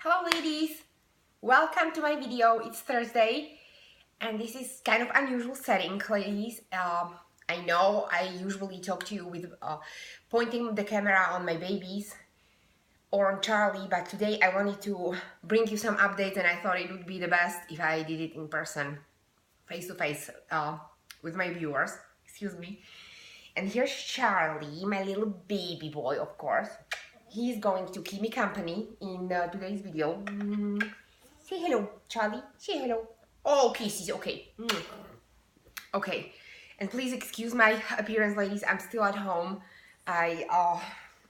Hello ladies, welcome to my video. It's Thursday and this is kind of unusual setting, ladies. I know I usually talk to you with pointing the camera on my babies or on Charlie, but today I wanted to bring you some updates and I thought it would be the best if I did it in person, face to face with my viewers. Excuse me. And here's Charlie, my little baby boy, of course. He's going to keep me company in today's video. Say hello, Charlie. Say hello. Oh, kisses. Okay. Okay. And please excuse my appearance, ladies. I'm still at home. I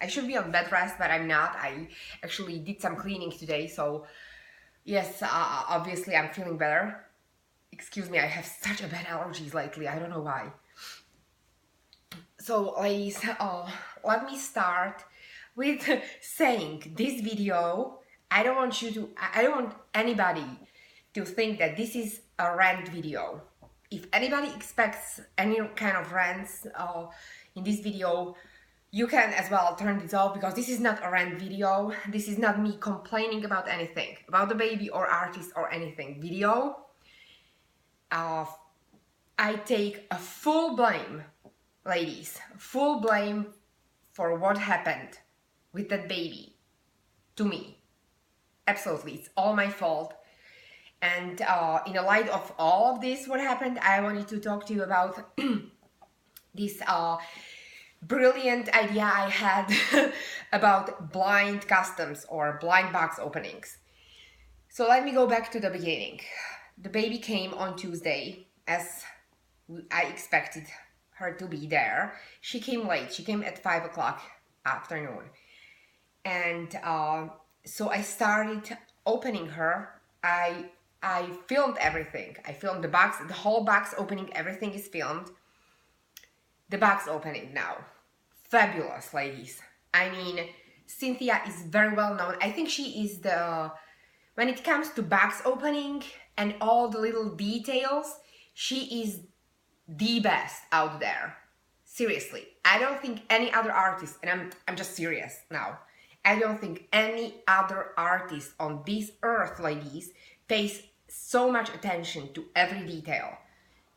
should be on bed rest, but I'm not. I actually did some cleaning today, so yes, obviously I'm feeling better. Excuse me, I have such a bad allergies lately. I don't know why. So, ladies, let me start with saying this video, I don't want anybody to think that this is a rant video. If anybody expects any kind of rants in this video, you can as well turn this off, because this is not a rant video. This is not me complaining about anything, about the baby or artist or anything. Video, I take a full blame, ladies, full blame for what happened with that baby to me. Absolutely, it's all my fault. And in the light of all of this, what happened, I wanted to talk to you about this brilliant idea I had about blind customs or blind box openings. So let me go back to the beginning. The baby came on Tuesday, as I expected her to be there. She came late. She came at 5 o'clock afternoon. And so I started opening her. I filmed everything. I filmed the box, the whole box opening, everything is filmed. The box opening now. Fabulous, ladies. I mean, Cynthia is very well known. I think she is when it comes to box opening and all the little details, she is the best out there. Seriously. I don't think any other artist, and I'm just serious now, I don't think any other artist on this earth, ladies, pays so much attention to every detail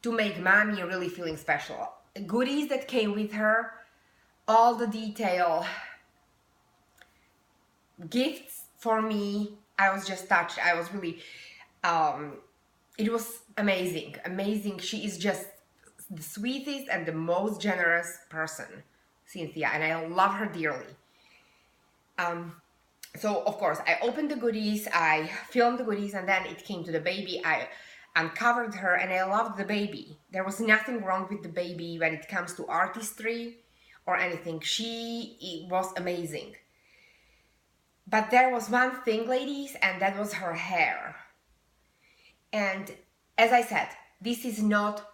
to make mommy really feeling special. Goodies that came with her, all the detail, gifts for me. I was just touched. I was really, it was amazing, amazing. She is just the sweetest and the most generous person, Cynthia, and I love her dearly. So of course I opened the goodies, I filmed the goodies, and then it came to the baby. I uncovered her and I loved the baby. There was nothing wrong with the baby when it comes to artistry or anything. She was amazing. But there was one thing, ladies, and that was her hair. And as I said, this is not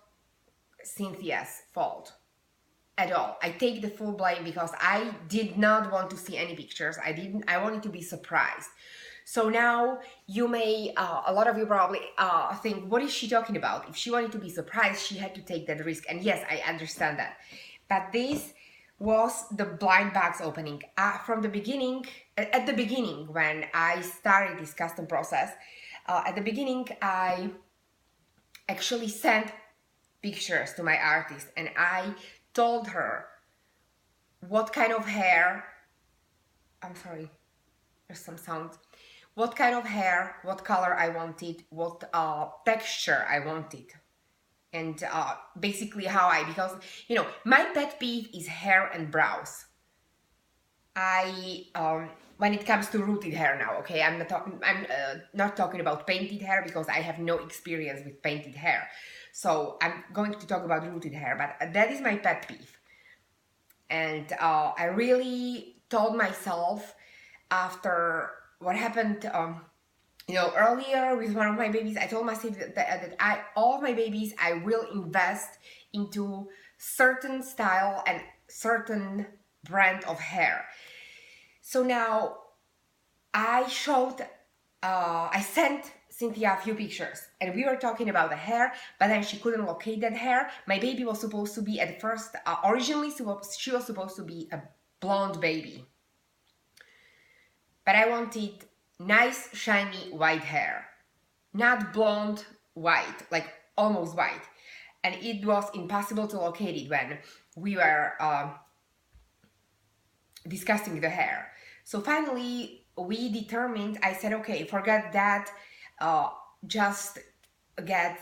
Cynthia's fault at all. I take the full blame because I did not want to see any pictures. I wanted to be surprised. So now you may, a lot of you probably think, what is she talking about? If she wanted to be surprised, she had to take that risk. And yes, I understand that. But this was the blind box opening. From the beginning, at the beginning, when I started this custom process, at the beginning, I actually sent pictures to my artist and I told her what kind of hair, I'm sorry, there's some sound, what kind of hair, what color I wanted, what texture I wanted, and basically because, you know, my pet peeve is hair and brows. When it comes to rooted hair now, okay, I'm not talking about painted hair because I have no experience with painted hair. So I'm going to talk about rooted hair, but that is my pet peeve. And I really told myself after what happened, you know, earlier with one of my babies, I told myself that all of my babies, I will invest into certain style and certain brand of hair. So now I sent Cynthia a few pictures and we were talking about the hair, but then she couldn't locate that hair. My baby was supposed to be at first, originally she was supposed to be a blonde baby. But I wanted nice shiny white hair, not blonde white, like almost white. And it was impossible to locate it when we were discussing the hair. So finally we determined, I said, okay, forget that, just get,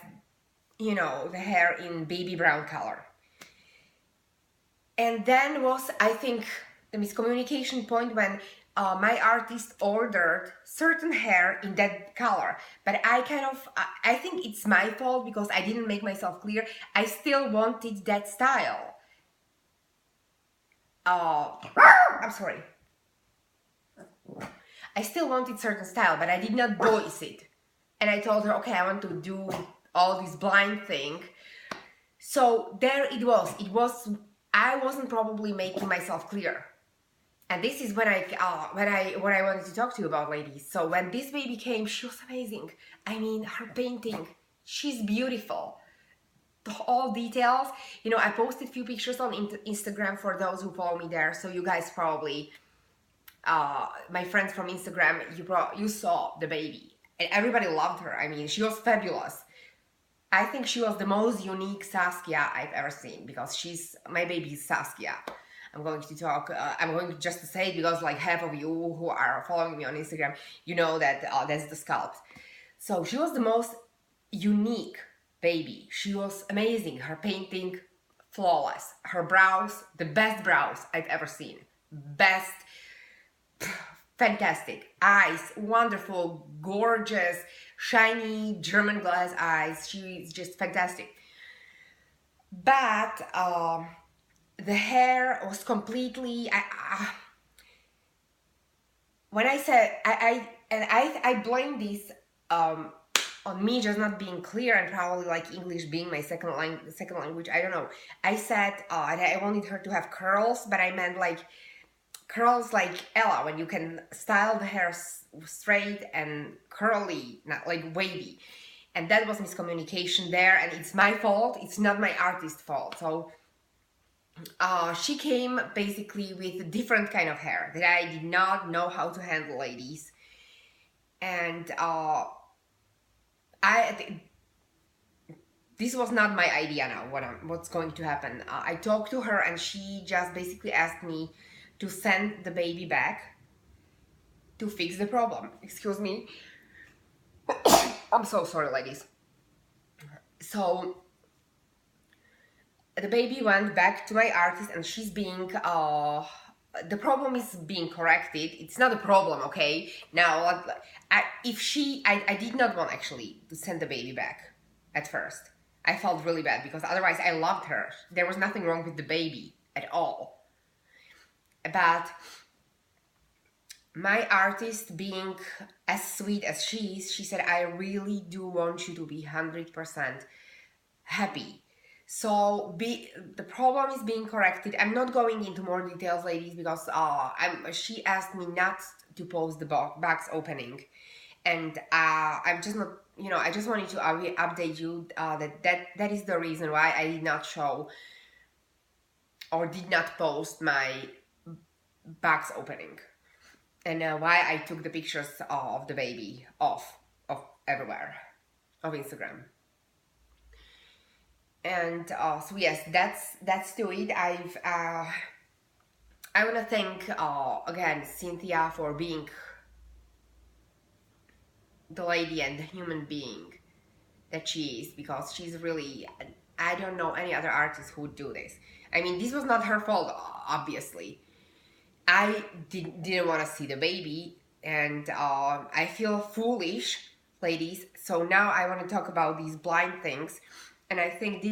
you know, the hair in baby brown color. And then was, I think, the miscommunication point when my artist ordered certain hair in that color, but I kind of, I think it's my fault because I didn't make myself clear. I still wanted that style. I'm sorry. I still wanted certain style, but I did not voice it. And I told her, okay, I want to do all this blind thing. So there it was. I wasn't probably making myself clear. And this is when what I wanted to talk to you about, ladies. So when this baby came, she was amazing. I mean, her painting, she's beautiful. All details. You know, I posted a few pictures on Instagram for those who follow me there. So you guys probably, my friends from Instagram, you saw the baby. And everybody loved her. I mean, she was fabulous. I think she was the most unique Saskia I've ever seen, because my baby is Saskia. I'm going to just to say it because like half of you who are following me on Instagram, you know that that's the sculpt. So she was the most unique baby. She was amazing. Her painting, flawless. Her brows, the best brows I've ever seen. Best, fantastic. Eyes, wonderful, gorgeous, shiny German glass eyes. She's just fantastic. But the hair was completely. When I said I blame this on me just not being clear, and probably like English being my second language. I don't know. I said and I wanted her to have curls, but I meant like curls like Ella, when you can style the hair straight and curly, not like wavy. And that was miscommunication there, and it's my fault. It's not my artist's fault. So she came basically with a different kind of hair that I did not know how to handle, ladies. And this was not my idea now, what's going to happen. I talked to her and she just basically asked me to send the baby back to fix the problem. Excuse me. I'm so sorry, ladies. So the baby went back to my artist and she's being, the problem is being corrected. It's not a problem, okay? Now, I did not want actually to send the baby back at first. I felt really bad because otherwise I loved her. There was nothing wrong with the baby at all. But my artist, being as sweet as she is, she said, I really do want you to be 100% happy. So the problem is being corrected. I'm not going into more details, ladies, because she asked me not to post the box opening. And I'm just not, you know, I just wanted to update you that is the reason why I did not show or did not post my box opening, and why I took the pictures of the baby off of everywhere of Instagram. And so yes, that's to it. I want to thank again Cynthia for being the lady and the human being that she is, because she's really, I don't know any other artist who would do this. I mean, this was not her fault, obviously. I didn't want to see the baby, and I feel foolish, ladies. So now I want to talk about these blind things. And I think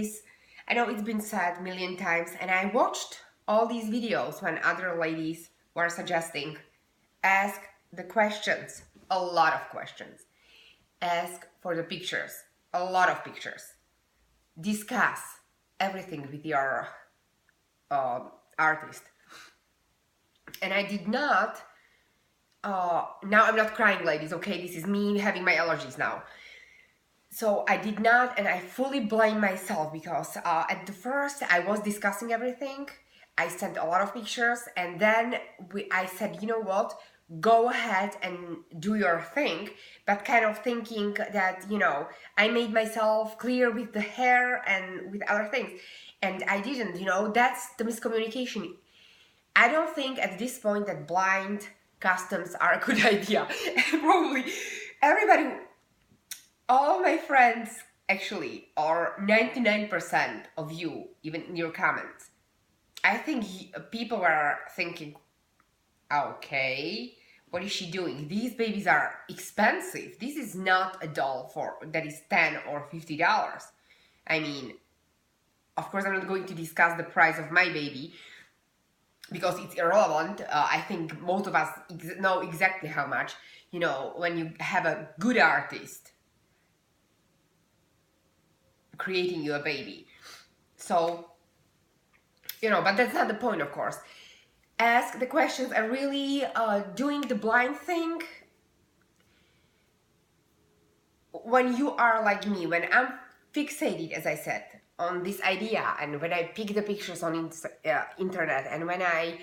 I know it's been said a million times, and I watched all these videos when other ladies were suggesting, ask the questions, a lot of questions. Ask for the pictures, a lot of pictures. Discuss everything with your artist. And I did not, now I'm not crying, ladies, okay? This is me having my allergies now. So I did not, and I fully blame myself, because at the first I was discussing everything. I sent a lot of pictures, and then I said, you know what? go ahead and do your thing, but kind of thinking that, I made myself clear with the hair and with other things. And I didn't, that's the miscommunication. I don't think at this point that blind customs are a good idea. Probably everybody, all my friends actually, or 99% of you, even in your comments, I think people were thinking, okay, what is she doing? These babies are expensive. This is not a doll that is $10 or $50. I mean, of course, I'm not going to discuss the price of my baby because it's irrelevant. I think most of us know exactly how much. When you have a good artist creating you a baby. So, but that's not the point, of course. Ask the questions. Are really doing the blind thing when you are like me, when I'm fixated, as I said, on this idea, and when I pick the pictures on internet, and when I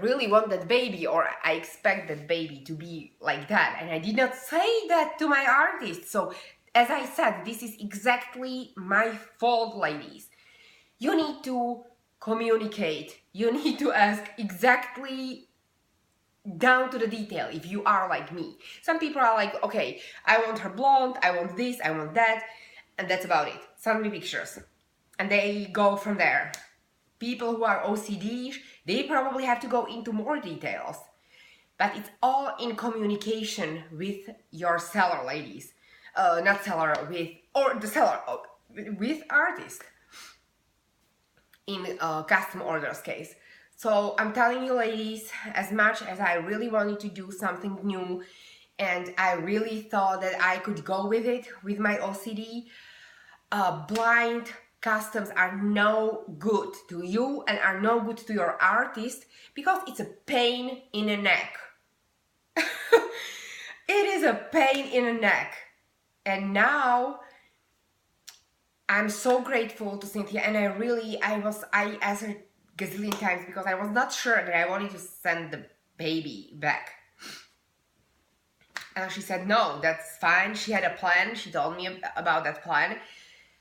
really want that baby, or I expect that baby to be like that, and I did not say that to my artist. So as I said, this is exactly my fault, ladies. You need to communicate. You need to ask exactly down to the detail if you are like me. Some people are like, okay, I want her blonde, I want this, I want that, and that's about it. Send me pictures. And they go from there. People who are OCD, they probably have to go into more details. But it's all in communication with your seller, ladies. Not seller, the seller, with artist. In custom orders case. So I'm telling you, ladies, as much as I really wanted to do something new and I really thought that I could go with it with my OCD, blind customs are no good to you and are no good to your artist because it's a pain in the neck. It is a pain in the neck. And now I'm so grateful to Cynthia, and I asked her gazillion times because I was not sure that I wanted to send the baby back. And she said, no, that's fine. She had a plan. She told me about that plan.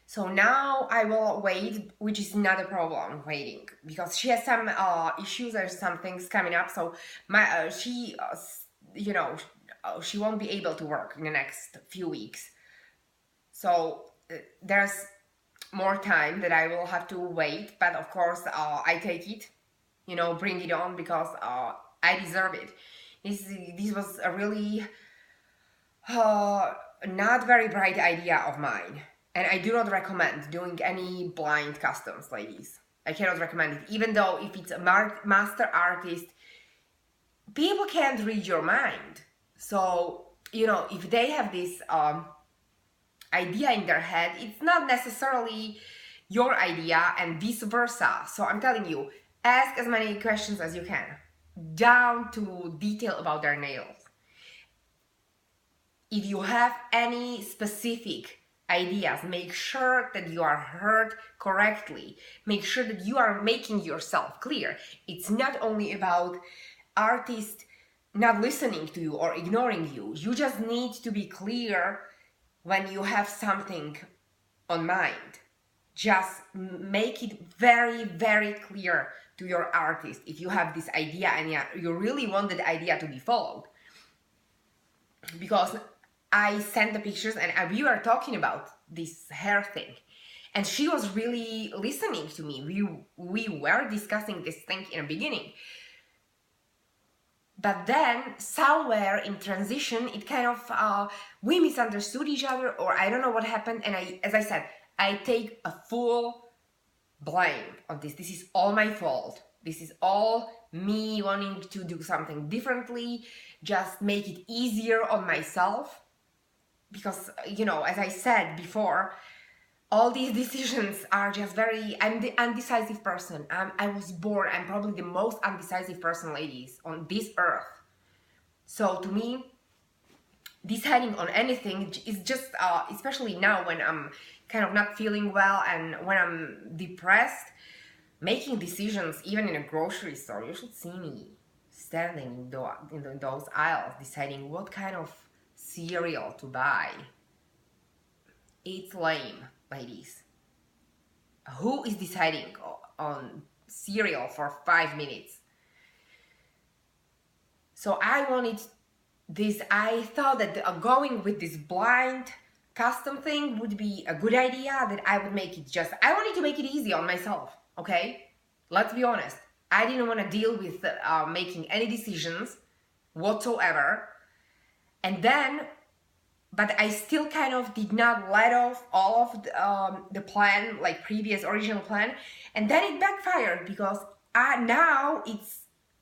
So now I will wait, which is not a problem, waiting. Because she has some issues or some things coming up. So she won't be able to work in the next few weeks. So there's more time that I will have to wait. But of course, I take it, bring it on because I deserve it. This was a really not very bright idea of mine. And I do not recommend doing any blind customs, ladies. I cannot recommend it. Even though if it's a master artist, people can't read your mind. So, if they have this idea in their head, it's not necessarily your idea and vice versa. So I'm telling you, ask as many questions as you can, down to detail about their nails. If you have any specific ideas, make sure that you are heard correctly. Make sure that you are making yourself clear. It's not only about artists not listening to you or ignoring you. You just need to be clear when you have something on mind. Just make it very, very clear to your artist if you have this idea and you really want the idea to be followed. Because I sent the pictures and we were talking about this hair thing. And she was really listening to me. We were discussing this thing in the beginning. But then somewhere in transition, it kind of, we misunderstood each other, or I don't know what happened. And as I said, I take a full blame on this. This is all my fault. This is all me wanting to do something differently, just make it easier on myself. Because, as I said before, all these decisions are just I'm the undecisive person. I was born, I'm probably the most undecisive person, ladies, on this earth. So to me, deciding on anything is just, especially now when I'm kind of not feeling well and when I'm depressed, making decisions, even in a grocery store, you should see me standing in those aisles deciding what kind of cereal to buy. It's lame, ladies. Who is deciding on cereal for 5 minutes? So I wanted this, I thought that going with this blind custom thing would be a good idea, that I would make it I wanted to make it easy on myself, okay? Let's be honest. I didn't want to deal with making any decisions whatsoever. And then, but I still kind of did not let off all of the plan, like previous original plan. And then it backfired because now it's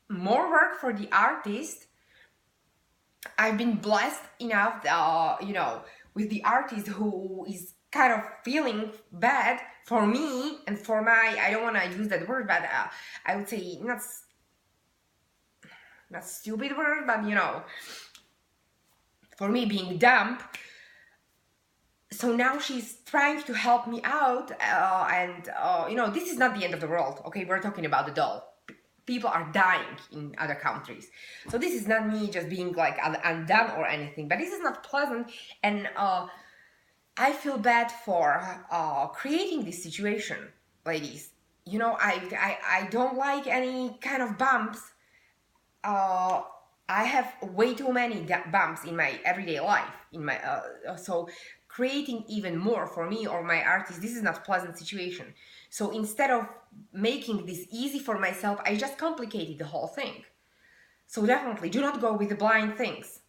more work for the artist. I've been blessed enough, with the artist who is kind of feeling bad for me and for my, I don't want to use that word, but I would say not stupid word, but for me being dumb. So now she's trying to help me out, and this is not the end of the world, okay? We're talking about the doll. People are dying in other countries. So this is not me just being like undone or anything, but this is not pleasant, and I feel bad for creating this situation, ladies. I don't like any kind of bumps. I have way too many bumps in my everyday life. So creating even more for me or my artist, this is not a pleasant situation. So instead of making this easy for myself, I just complicated the whole thing. So definitely do not go with the blind things,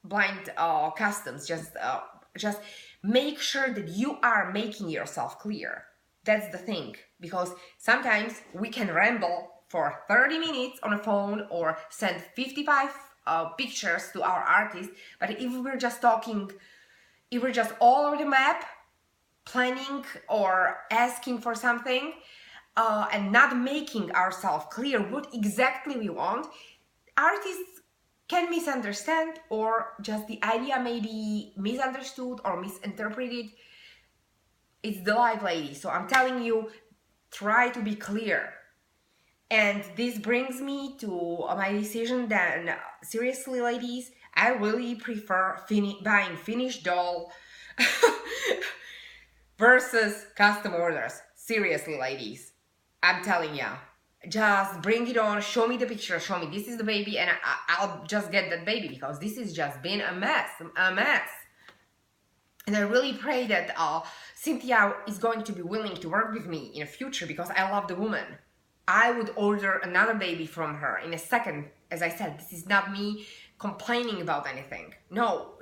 blind customs. Just make sure that you are making yourself clear. That's the thing, because sometimes we can ramble for 30 minutes on a phone or send 55 pictures to our artist, but if we're just all over the map, planning or asking for something, and not making ourselves clear what exactly we want, artists can misunderstand, or just the idea may be misunderstood or misinterpreted. It's the life, ladies. So I'm telling you, try to be clear. And this brings me to my decision that, seriously, ladies, I really prefer buying finished doll versus custom orders. Seriously, ladies, I'm telling ya, just bring it on, show me the picture, show me this is the baby, and I'll just get that baby, because this has just been a mess. And I really pray that Cynthia is going to be willing to work with me in the future, because I love the woman. I would order another baby from her in a second. As I said, this is not me complaining about anything. No,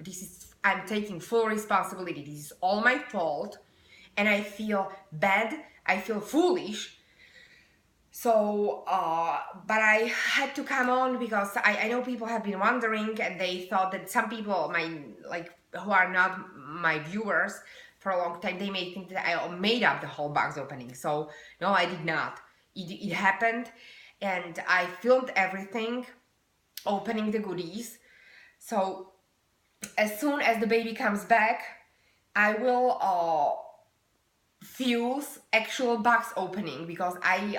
I'm taking full responsibility. This is all my fault. And I feel bad. I feel foolish. So, but I had to come on, because I know people have been wondering, and they thought that some people, who are not my viewers for a long time, they may think that I made up the whole box opening. So, no, I did not. It happened, and I filmed everything, opening the goodies. So as soon as the baby comes back, I will fuse actual box opening, because I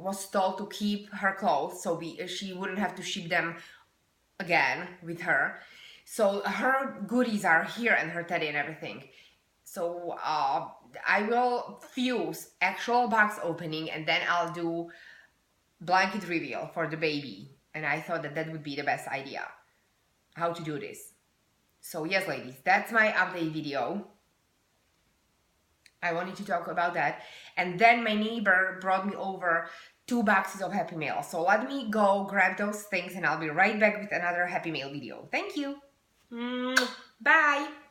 was told to keep her clothes so she wouldn't have to ship them again with her. So her goodies are here, and her teddy and everything. So I will fuse actual box opening, and then I'll do blanket reveal for the baby. And I thought that would be the best idea, how to do this. So yes, ladies, that's my update video. I wanted to talk about that. And then my neighbor brought me over 2 boxes of Happy Mail. So let me go grab those things, and I'll be right back with another Happy Mail video. Thank you. Bye.